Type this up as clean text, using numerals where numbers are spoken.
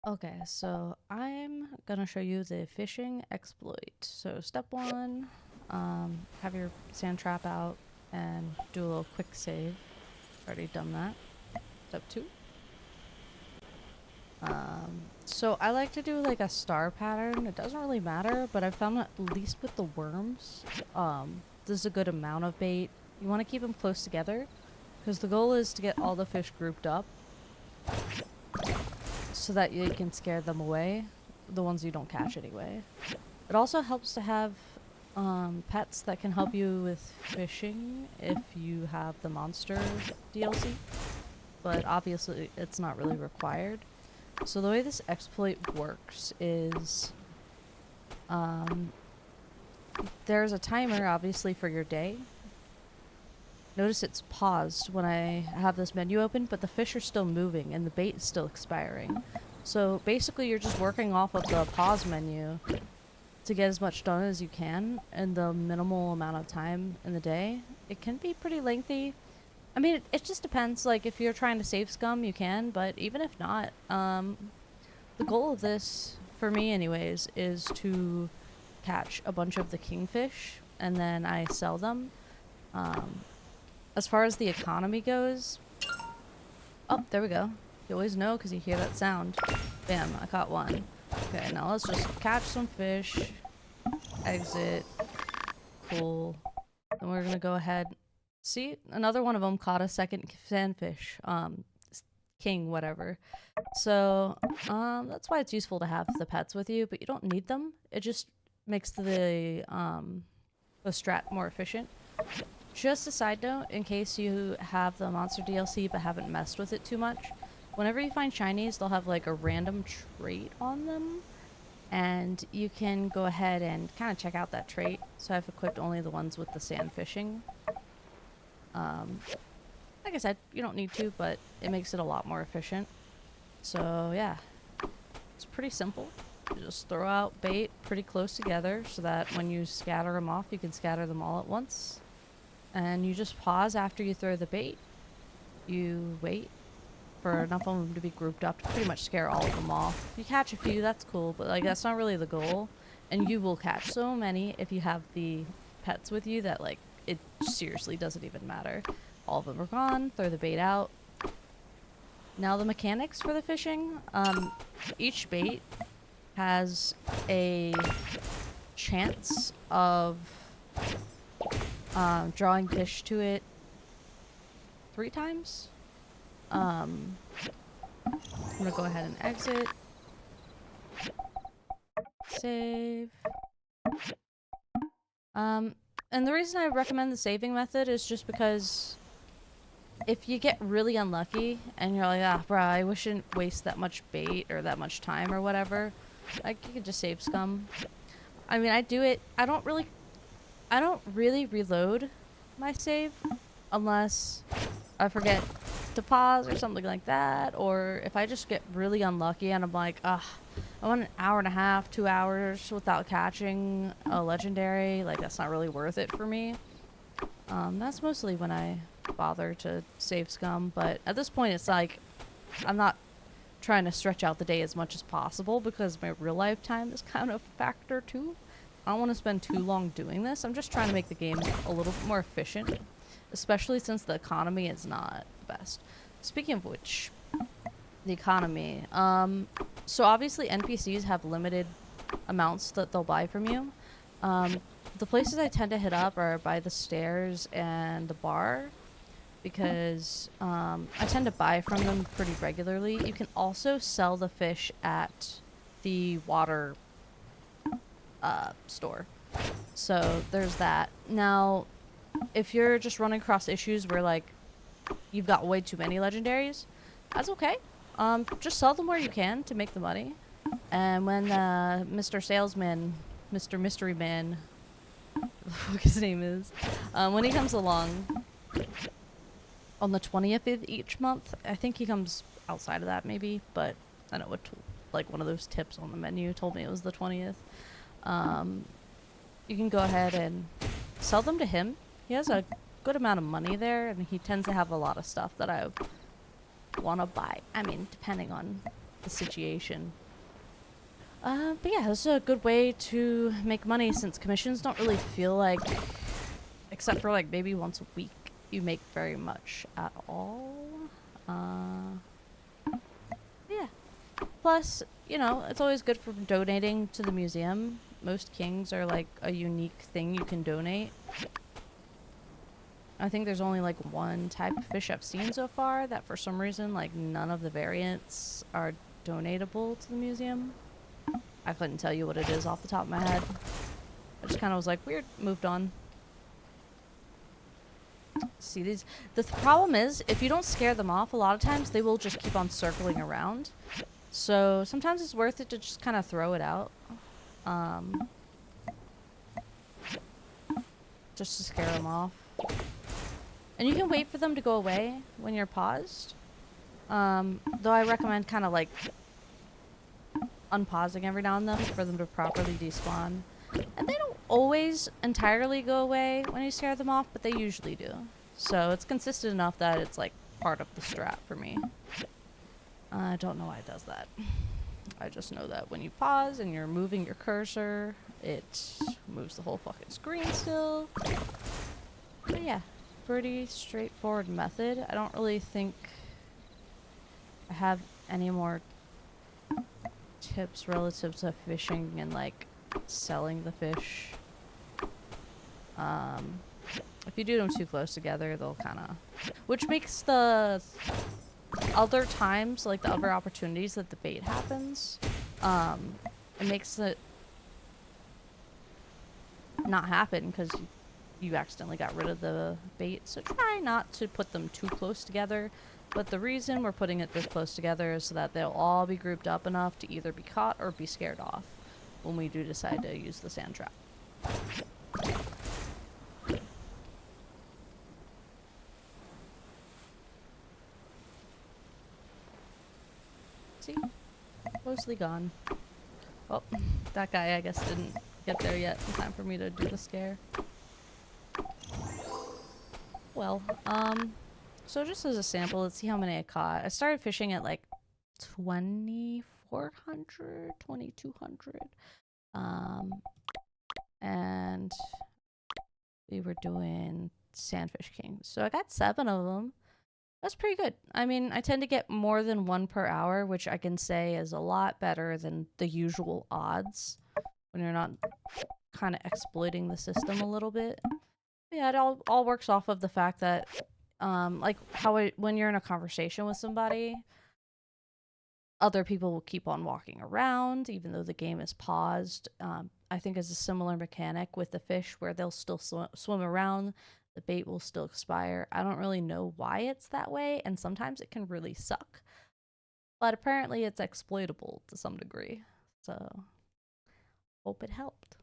Okay, so I'm gonna show you the fishing exploit. So step one, have your sand trap out and do a little quick save. Already done that. Step two. So I like to do like a star pattern. It doesn't really matter, but I found that at least with the worms, this is a good amount of bait. You want to keep them close together because the goal is to get all the fish grouped up so that you can scare them away, the ones you don't catch anyway. It also helps to have pets that can help you with fishing if you have the monster DLC, but obviously it's not really required. So the way this exploit works is there's a timer obviously for your day. Notice it's paused when I have this menu open, but the fish are still moving and the bait is still expiring. So basically you're just working off of the pause menu to get as much done as you can in the minimal amount of time in the day. It can be pretty lengthy. I mean, it just depends. Like, if you're trying to save scum, you can, but even if not, the goal of this, for me anyways, is to catch a bunch of the kingfish, and then I sell them. Um, as far as the economy goes... Oh, there we go. You always know because you hear that sound. Bam, I caught one. Okay, now let's just catch some fish. Exit. Cool. Then we're gonna go ahead. See, another one of them caught a second sandfish. King, whatever. So, that's why it's useful to have the pets with you, but you don't need them. It just makes the strat more efficient. Just a side note, in case you have the monster DLC but haven't messed with it too much, whenever you find shinies, they'll have like a random trait on them, and you can go ahead and kind of check out that trait. So I've equipped only the ones with the sand fishing. Like I said, you don't need to, but it makes it a lot more efficient. So yeah, it's pretty simple. You just throw out bait pretty close together so that when you scatter them off, you can scatter them all at once. And you just pause after you throw the bait. You wait for enough of them to be grouped up to pretty much scare all of them off. If you catch a few, that's cool, but like that's not really the goal. And you will catch so many if you have the pets with you that like it seriously doesn't even matter. All of them are gone, throw the bait out. Now the mechanics for the fishing, each bait has a chance of drawing fish to it 3 times. I'm gonna go ahead and exit. Save. And the reason I recommend the saving method is just because if you get really unlucky and you're like, ah, bruh, I wish I didn't waste that much bait or that much time or whatever, like, you could just save scum. I mean, I do it. I don't really reload my save unless I forget to pause or something like that, or if I just get really unlucky and I'm like, ugh, I went an hour and a half, 2 hours without catching a legendary, like that's not really worth it for me. That's mostly when I bother to save scum, but at this point it's like I'm not trying to stretch out the day as much as possible because my real life time is kind of a factor too. I don't want to spend too long doing this. I'm just trying to make the game a little bit more efficient, especially since the economy is not the best. Speaking of which, the economy. So obviously NPCs have limited amounts that they'll buy from you. The places I tend to hit up are by the stairs and the bar because I tend to buy from them pretty regularly. You can also sell the fish at the water store. So there's that. Now, if you're just running across issues where like you've got way too many legendaries, that's okay. Just sell them where you can to make the money. And when Mr. Salesman, Mr. Mystery Man, what his name is, when he comes along on the 20th of each month, I think he comes outside of that maybe, but I know what like one of those tips on the menu told me it was the 20th. You can go ahead and sell them to him. He has a good amount of money there, and he tends to have a lot of stuff that I want to buy. I mean, depending on the situation. But yeah, this is a good way to make money since commissions don't really feel like, except for like maybe once a week, you make very much at all. Yeah. Plus, you know, it's always good for donating to the museum. Most kings are like a unique thing you can donate. I think there's only like one type of fish I've seen so far that for some reason, like none of the variants are donatable to the museum. I couldn't tell you what it is off the top of my head. I just kind of was like, weird, moved on. See these? The problem is, if you don't scare them off, a lot of times they will just keep on circling around. So sometimes it's worth it to just kind of throw it out. Just to scare them off. And you can wait for them to go away when you're paused. Though I recommend kind of like unpausing every now and then for them to properly despawn. And they don't always entirely go away when you scare them off, but they usually do. So it's consistent enough that it's like part of the strat for me. I don't know why it does that. I just know that when you pause and you're moving your cursor, it moves the whole fucking screen still. But yeah, pretty straightforward method. I don't really think I have any more tips relative to fishing and like selling the fish. If you do them too close together, they'll kind of, which makes the other times, like the other opportunities that the bait happens, it makes it not happen because you accidentally got rid of the bait. So try not to put them too close together. But the reason we're putting it this close together is so that they'll all be grouped up enough to either be caught or be scared off when we do decide to use the sand trap. See? Mostly gone. Oh, that guy I guess didn't get there yet in time for me to do the scare. Well, so just as a sample, let's see how many I caught. I started fishing at like 2,400, 2,200. And we were doing Sandfish King. So I got 7 of them. That's pretty good. I mean, I tend to get more than 1 per hour, which I can say is a lot better than the usual odds when you're not kind of exploiting the system a little bit. Yeah, it all works off of the fact that, like when you're in a conversation with somebody, other people will keep on walking around even though the game is paused. I think it's a similar mechanic with the fish where they'll still swim around. The bait will still expire. I don't really know why it's that way, and sometimes it can really suck. But apparently it's exploitable to some degree. So, hope it helped.